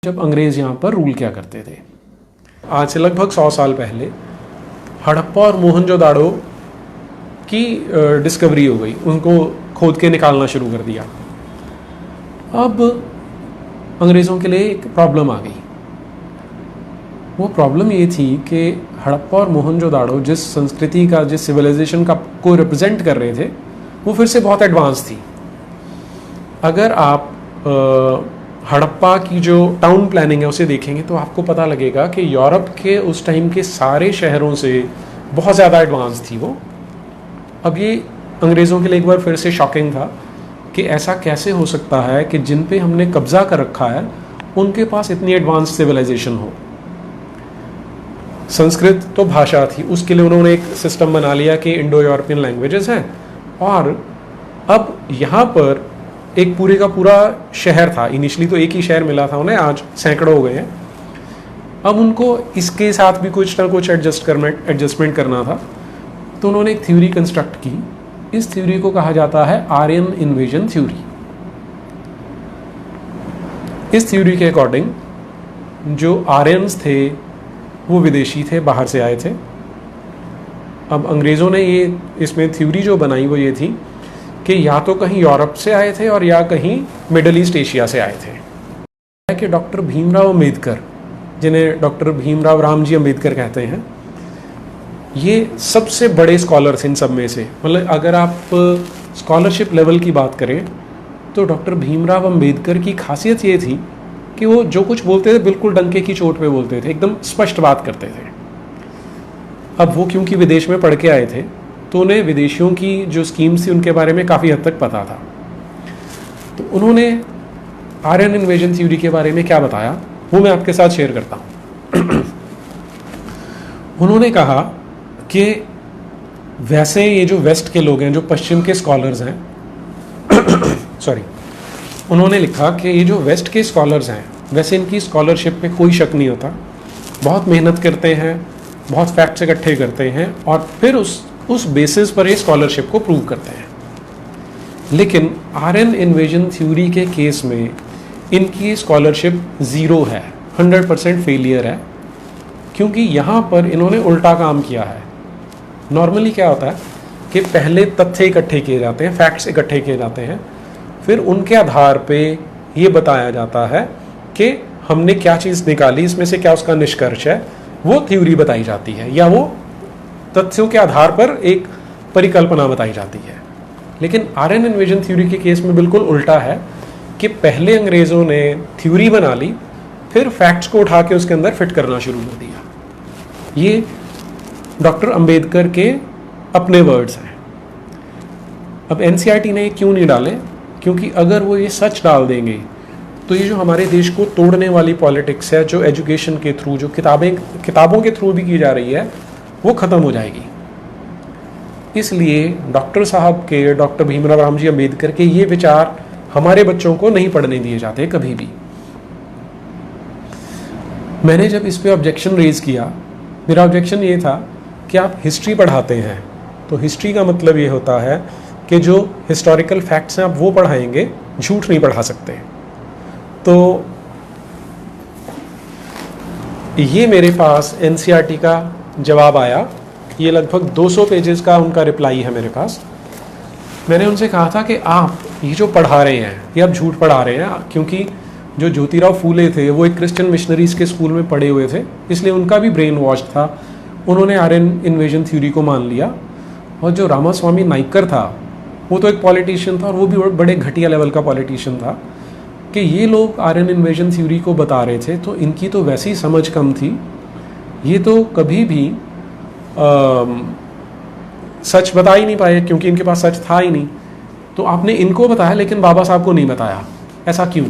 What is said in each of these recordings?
जब अंग्रेज़ यहाँ पर रूल किया करते थे। आज से लगभग 100 साल पहले हड़प्पा और मोहनजोदाड़ो की डिस्कवरी हो गई, उनको खोद के निकालना शुरू कर दिया। अब अंग्रेज़ों के लिए एक प्रॉब्लम आ गई। वो प्रॉब्लम ये थी कि हड़प्पा और मोहनजोदाड़ो जिस संस्कृति का, जिस सिविलाइजेशन का को रिप्रेजेंट कर रहे थे, वो फिर से बहुत एडवांस थी। अगर आप हड़प्पा की जो टाउन प्लानिंग है उसे देखेंगे तो आपको पता लगेगा कि यूरोप के उस टाइम के सारे शहरों से बहुत ज़्यादा एडवांस थी वो। अब ये अंग्रेज़ों के लिए एक बार फिर से शॉकिंग था कि ऐसा कैसे हो सकता है कि जिन पे हमने कब्जा कर रखा है उनके पास इतनी एडवांस सिविलाइजेशन हो। संस्कृत तो भाषा थी, उसके लिए उन्होंने एक सिस्टम बना लिया कि इंडो यूरोपियन लैंग्वेजेस हैं, और अब यहाँ पर एक पूरे का पूरा शहर था। इनिशियली तो एक ही शहर मिला था उन्हें, आज सैकड़ों हो गए हैं। अब उनको इसके साथ भी कुछ ना कुछ एडजस्टमेंट करना था, तो उन्होंने एक थ्योरी कंस्ट्रक्ट की। इस थ्योरी को कहा जाता है आर्यन इन्वेजन थ्योरी। इस थ्योरी के अकॉर्डिंग जो आर्यंस थे वो विदेशी थे, बाहर से आए थे। अब अंग्रेज़ों ने ये इसमें थ्योरी जो बनाई वो ये थी कि या तो कहीं यूरोप से आए थे और या कहीं मिडल ईस्ट एशिया से आए थे। कि डॉक्टर भीमराव अम्बेडकर, जिन्हें डॉक्टर भीमराव रामजी अम्बेडकर कहते हैं, ये सबसे बड़े स्कॉलर्स इन सब में से। मतलब अगर आप स्कॉलरशिप लेवल की बात करें तो डॉक्टर भीमराव अम्बेडकर की खासियत ये थी कि वो जो कुछ बोलते थे बिल्कुल डंके की चोट पे बोलते थे, एकदम स्पष्ट बात करते थे। अब वो क्योंकि विदेश में पढ़ के आए थे तो उन्हें विदेशियों की जो स्कीम्स थी उनके बारे में काफ़ी हद तक पता था। तो उन्होंने आर्यन इन्वेजन थ्योरी के बारे में क्या बताया वो मैं आपके साथ शेयर करता हूँ। उन्होंने कहा कि वैसे ये जो वेस्ट के लोग हैं, जो पश्चिम के स्कॉलर्स हैं सॉरी, उन्होंने लिखा कि ये जो वेस्ट के स्कॉलर्स हैं वैसे इनकी स्कॉलरशिप पे कोई शक नहीं होता, बहुत मेहनत करते हैं, बहुत फैक्ट्स इकट्ठे करते हैं और फिर उस बेसिस पर ये स्कॉलरशिप को प्रूव करते हैं। लेकिन आर्यन इन्वेजन थ्योरी के केस में इनकी स्कॉलरशिप ज़ीरो है, 100% फेलियर है, क्योंकि यहाँ पर इन्होंने उल्टा काम किया है। नॉर्मली क्या होता है कि पहले तथ्य इकट्ठे किए जाते हैं, फैक्ट्स इकट्ठे किए जाते हैं, फिर उनके आधार पे ये बताया जाता है कि हमने क्या चीज़ निकाली, इसमें से क्या उसका निष्कर्ष है, वो थ्योरी बताई जाती है या वो तथ्यों के आधार पर एक परिकल्पना बताई जाती है। लेकिन आर्यन इन्वेजन थ्योरी के केस में बिल्कुल उल्टा है कि पहले अंग्रेज़ों ने थ्योरी बना ली, फिर फैक्ट्स को उठा के उसके अंदर फिट करना शुरू कर दिया। ये डॉक्टर अंबेडकर के अपने वर्ड्स हैं। अब एनसीईआरटी ने क्यों नहीं डाले? क्योंकि अगर वो ये सच डाल देंगे तो ये जो हमारे देश को तोड़ने वाली पॉलिटिक्स है, जो एजुकेशन के थ्रू, जो किताबों के थ्रू भी की जा रही है, वो ख़त्म हो जाएगी। इसलिए डॉक्टर साहब के, डॉक्टर भीमराव रामजी अम्बेडकर के ये विचार हमारे बच्चों को नहीं पढ़ने दिए जाते कभी भी। मैंने जब इस पे ऑब्जेक्शन रेज किया, मेरा ऑब्जेक्शन ये था कि आप हिस्ट्री पढ़ाते हैं तो हिस्ट्री का मतलब ये होता है कि जो हिस्टोरिकल फैक्ट्स हैं आप वो पढ़ाएंगे, झूठ नहीं पढ़ा सकते। तो ये मेरे पास एनसीईआरटी का जवाब आया, ये लगभग 200 पेजेस का उनका रिप्लाई है मेरे पास। मैंने उनसे कहा था कि आप ये जो पढ़ा रहे हैं ये आप झूठ पढ़ा रहे हैं, क्योंकि जो ज्योतिराव फूले थे वो एक क्रिश्चियन मिशनरीज के स्कूल में पढ़े हुए थे, इसलिए उनका भी ब्रेन वॉश था, उन्होंने आर्यन इन्वेजन थ्योरी को मान लिया। और जो रामास्वामी नाइकर था वो तो एक पॉलिटिशियन था, और वो भी बड़े घटिया लेवल का पॉलिटिशियन था, कि ये लोग आर्यन इन्वेजन थ्योरी को बता रहे थे तो इनकी तो वैसी समझ कम थी, ये तो कभी भी सच बता ही नहीं पाए, क्योंकि इनके पास सच था ही नहीं। तो आपने इनको बताया लेकिन बाबा साहब को नहीं बताया, ऐसा क्यों?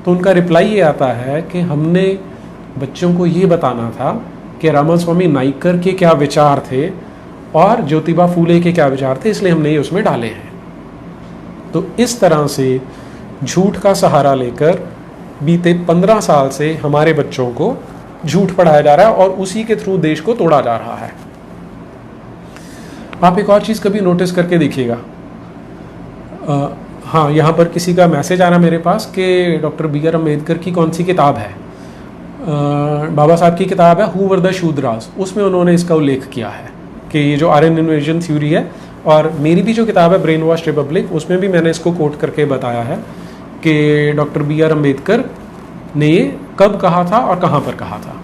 तो उनका रिप्लाई ये आता है कि हमने बच्चों को ये बताना था कि रामास्वामी नाइकर के क्या विचार थे और ज्योतिबा फूले के क्या विचार थे, इसलिए हमने ये उसमें डाले हैं। तो इस तरह से झूठ का सहारा लेकर बीते 15 साल से हमारे बच्चों को झूठ पढ़ाया जा रहा है और उसी के थ्रू देश को तोड़ा जा रहा है। आप एक और चीज़ कभी नोटिस करके देखिएगा, हाँ, यहाँ पर किसी का मैसेज आ रहा मेरे पास कि डॉक्टर बी आर अम्बेडकर की कौन सी किताब है, बाबा साहब की किताब है हु वर द शूद्रास, उसमें उन्होंने इसका उल्लेख किया है कि ये जो आर्यन इन्वेजन थ्योरी है। और मेरी भी जो किताब है ब्रेन वॉश रिपब्लिक, उसमें भी मैंने इसको कोट करके बताया है कि डॉक्टर बी आर अम्बेडकर ने ये कब कहा था और कहाँ पर कहा था।